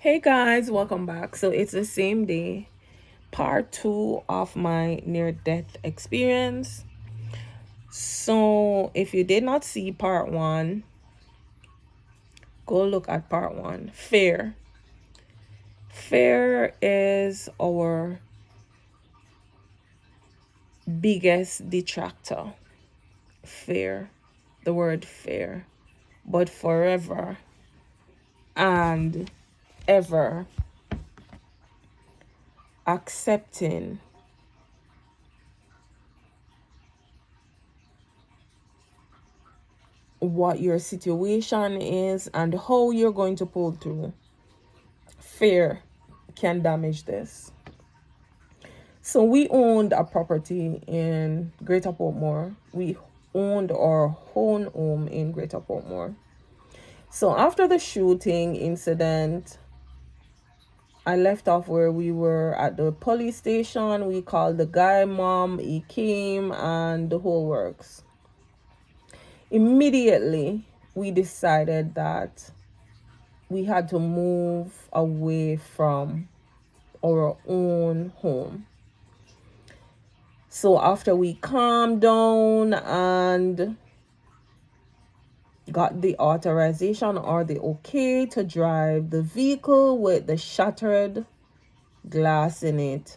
Hey guys, welcome back. So it's the same day, part two of my near death experience. So if you did not see part one, go look at part one. Fear. Fear is our biggest detractor. Fear. The word fear. But forever and ever accepting what your situation is and how you're going to pull through. Fear can damage this. So we owned a property in Greater Portmore. We owned our own home in Greater Portmore. So after the shooting incident, I left off where we were at the police station. We called the guy mom, he came, and the whole works. Immediately, we decided that we had to move away from our own home. So after we calmed down and got the authorization or the okay to drive the vehicle with the shattered glass in it,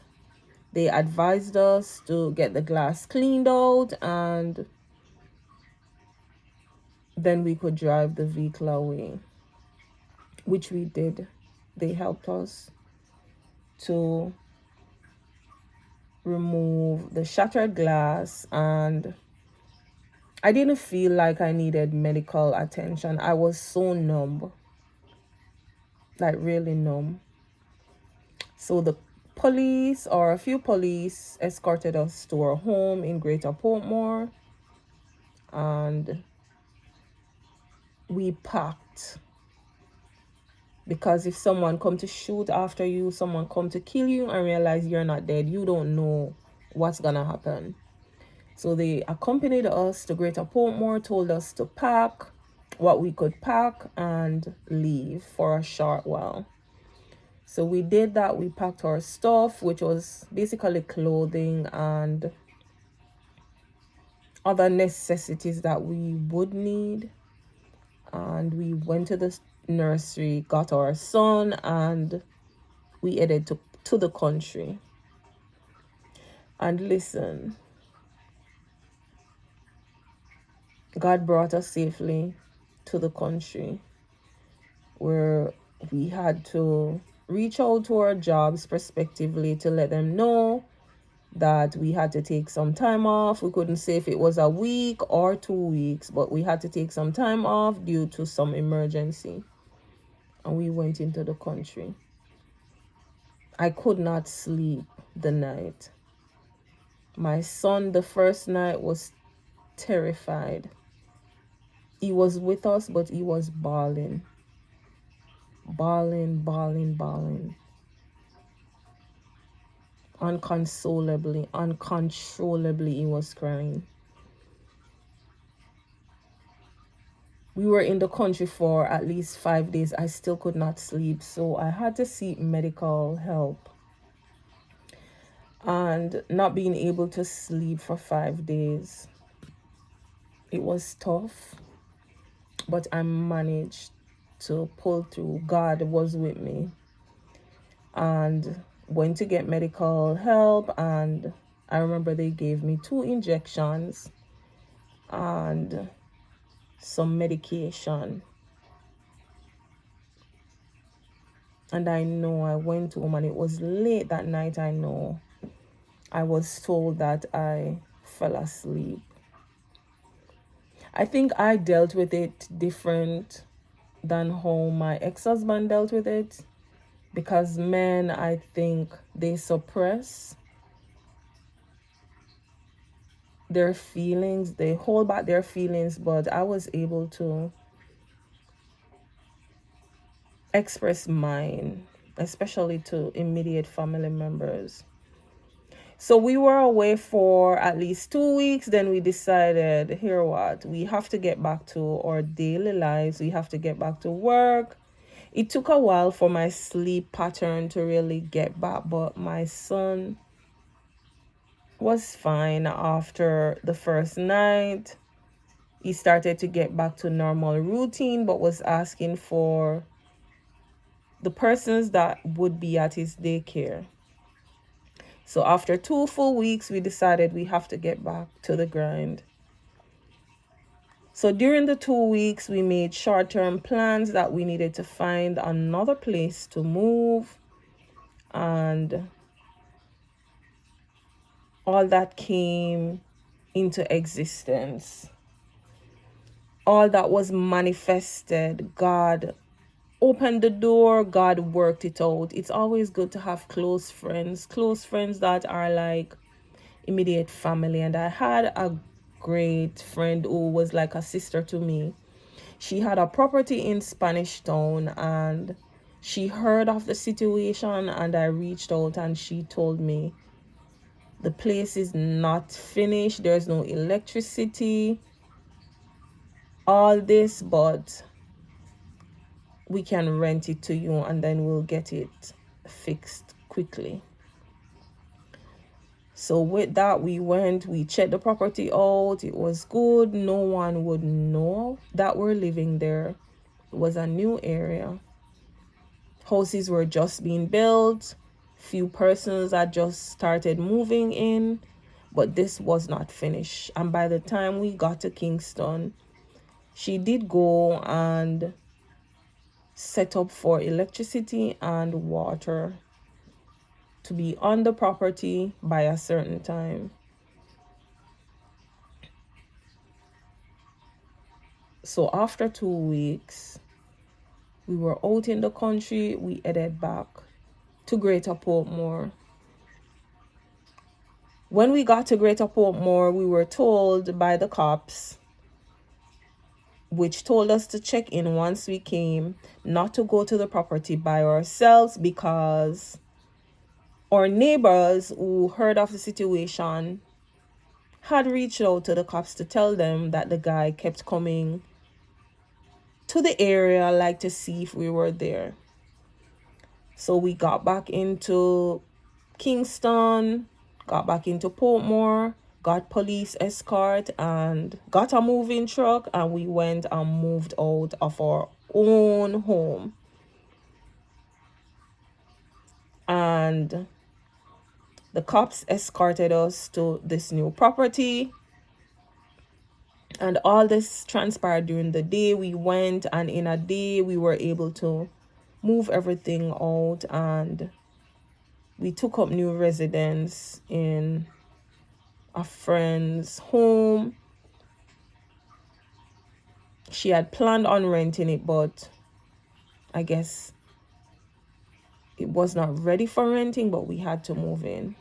they advised us to get the glass cleaned out and then we could drive the vehicle away, which we did. They helped us to remove the shattered glass, and I didn't feel like I needed medical attention. I was so numb, like really numb. So the police, or a few police, escorted us to our home in Greater Portmore, and we packed, because if someone come to shoot after you, someone come to kill you and realize you're not dead, you don't know what's gonna happen. So they accompanied us to Greater Portmore, told us to pack what we could pack and leave for a short while. So we did that. We packed our stuff, which was basically clothing and other necessities that we would need. And we went to the nursery, got our son, and we headed to the country. And listen, God brought us safely to the country, where we had to reach out to our jobs prospectively to let them know that we had to take some time off. We couldn't say if it was a week or 2 weeks, but we had to take some time off due to some emergency. And we went into the country. I could not sleep the night. My son, the first night, was terrified. He was with us, but he was bawling. Bawling. Uncontrollably, he was crying. We were in the country for at least 5 days. I still could not sleep, so I had to seek medical help. And not being able to sleep for 5 days, it was tough, but I managed to pull through. God was with me, and went to get medical help. And I remember they gave me 2 injections and some medication. And I know I went home, and it was late that night. I know I was told that I fell asleep. I think I dealt with it different than how my ex-husband dealt with it, because men, I think they suppress their feelings, they hold back their feelings, but I was able to express mine, especially to immediate family members. So we were away for at least 2 weeks. Then we decided, here what, we have to get back to our daily lives. We have to get back to work. It took a while for my sleep pattern to really get back, but my son was fine after the first night. He started to get back to normal routine, but was asking for the persons that would be at his daycare. So after 2 full weeks, we decided we have to get back to the grind. So during the 2 weeks, we made short-term plans that we needed to find another place to move, and all that came into existence. All that was manifested. God opened the door, God worked it out. It's always good to have close friends that are like immediate family. And I had a great friend who was like a sister to me. She had a property in Spanish Town, and she heard of the situation, and I reached out and she told me the place is not finished, there's no electricity, all this, but we can rent it to you and then we'll get it fixed quickly. So with that, we checked the property out. It was good. No one would know that we're living there. It was a new area. Houses were just being built. Few persons had just started moving in, but this was not finished. And by the time we got to Kingston, she did go and set up for electricity and water to be on the property by a certain time. So after 2 weeks, we were out in the country. We headed back to Greater Portmore. When we got to Greater Portmore, we were told by the cops, which told us to check in once we came, not to go to the property by ourselves, because our neighbors who heard of the situation had reached out to the cops to tell them that the guy kept coming to the area, like to see if we were there. So we got back into Kingston, got back into Portmore, got police escort and got a moving truck, and we went and moved out of our own home. And the cops escorted us to this new property, and all this transpired during the day. We went, and in a day we were able to move everything out, and we took up new residence in a friend's home. She had planned on renting it, but I guess it was not ready for renting, but we had to move in.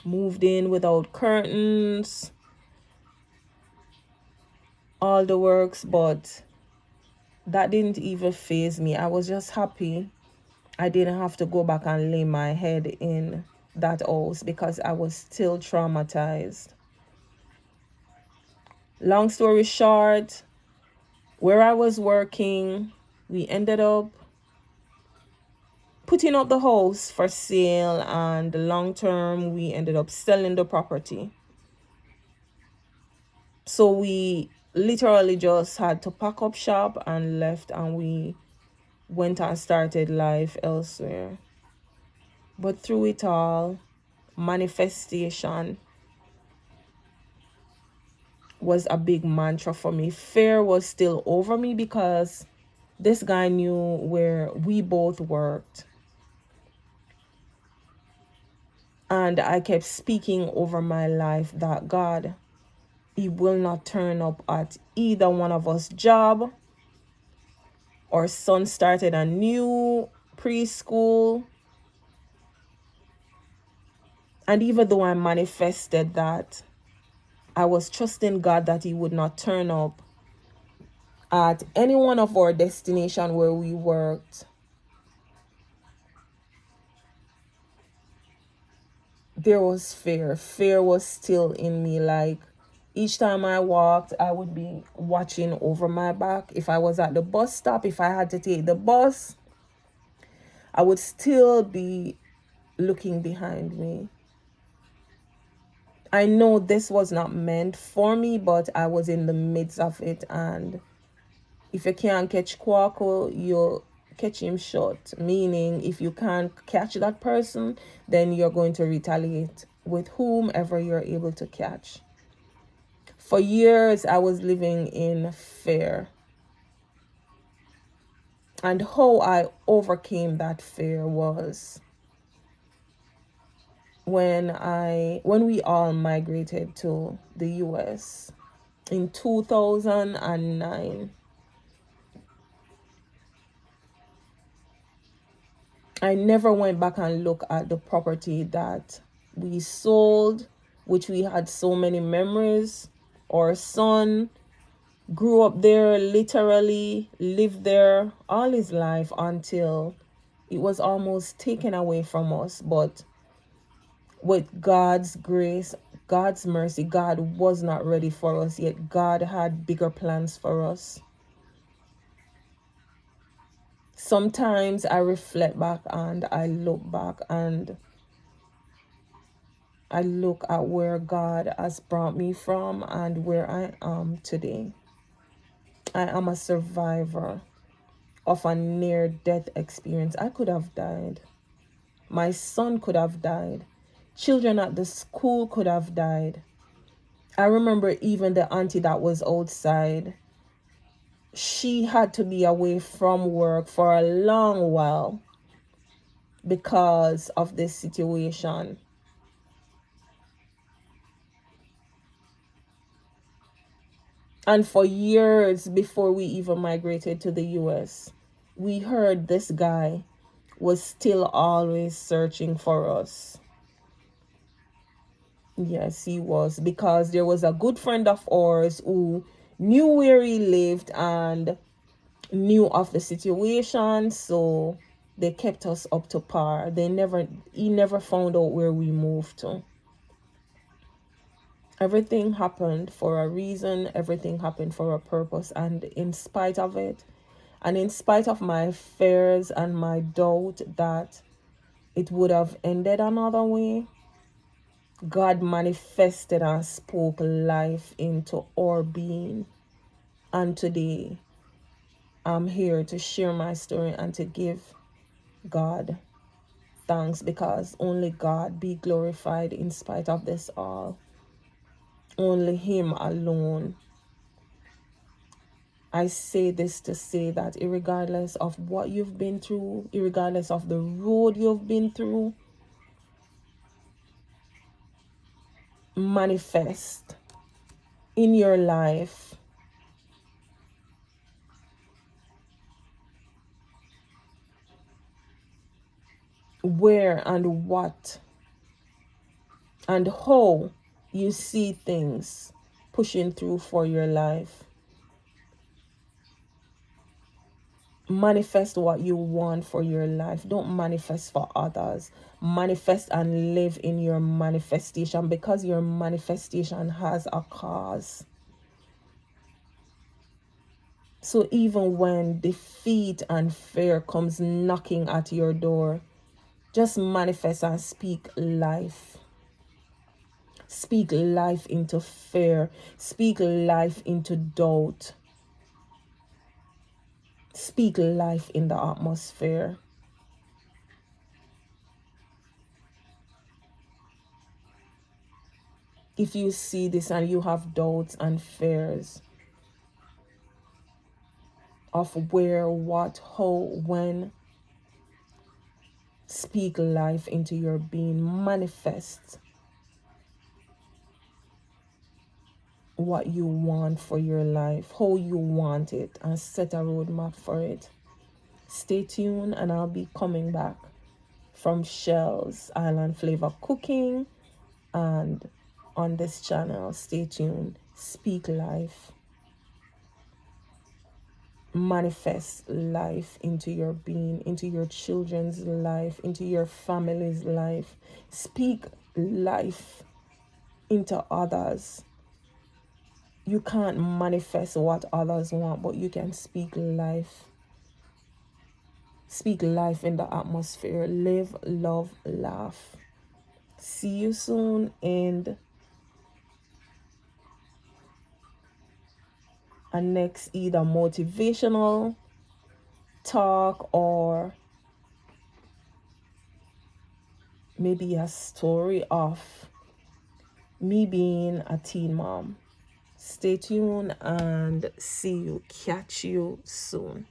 Moved in without curtains, all the works, but that didn't even faze me. I was just happy I didn't have to go back and lay my head in that house because I was still traumatized. Long story short, where I was working, we ended up putting up the house for sale, and long term we ended up selling the property. So we literally just had to pack up shop and left, and we went and started life elsewhere. But through it all, manifestation was a big mantra for me. Fear was still over me because this guy knew where we both worked. And I kept speaking over my life that God, he will not turn up at either one of us' job. Our son started a new preschool. And even though I manifested that, I was trusting God that he would not turn up at any one of our destination where we worked. There was fear. Fear was still in me. Like, Each time I walked, I would be watching over my back. If I was at the bus stop, if I had to take the bus, I would still be looking behind me. I know this was not meant for me, but I was in the midst of it. And if you can't catch Kwaku, you'll catch him short. Meaning, if you can't catch that person, then you're going to retaliate with whomever you're able to catch. For years, I was living in fear. And how I overcame that fear was when we all migrated to the US in 2009. I never went back and looked at the property that we sold, which we had so many memories. Our son grew up there, literally lived there all his life until it was almost taken away from us. But with God's grace, God's mercy, God was not ready for us yet. God had bigger plans for us. Sometimes I reflect back and I look back and I look at where God has brought me from and where I am today. I am a survivor of a near-death experience. I could have died. My son could have died. Children at the school could have died. I remember even the auntie that was outside. She had to be away from work for a long while because of this situation. And for years before we even migrated to the US, we heard this guy was still always searching for us. Yes, he was, because there was a good friend of ours who knew where he lived and knew of the situation, so they kept us up to par. He never found out where we moved to. Everything happened for a reason, everything happened for a purpose, and in spite of it, and in spite of my fears and my doubt that it would have ended another way, God manifested and spoke life into our being. And today, I'm here to share my story and to give God thanks, because only God be glorified in spite of this all. Only Him alone. I say this to say that irregardless of what you've been through, irregardless of the road you've been through, manifest in your life where and what and how you see things pushing through for your life. Manifest what you want for your life. Don't manifest for others. Manifest and live in your manifestation, because your manifestation has a cause. So even when defeat and fear comes knocking at your door, just manifest and speak life. Speak life into fear. Speak life into doubt. Speak life in the atmosphere. If you see this and you have doubts and fears of where, what, how, when, speak life into your being. Manifest what you want for your life, how you want it, and set a roadmap for it. Stay tuned, and I'll be coming back from Shell's Island Flavor Cooking, and on this channel. Stay tuned. Speak life. Manifest life into your being, into your children's life, into your family's life. Speak life into others. You can't manifest what others want, but you can speak life. Speak life in the atmosphere. Live, love, laugh. See you soon in a next either motivational talk or maybe a story of me being a teen mom. Stay tuned and see you. Catch you soon.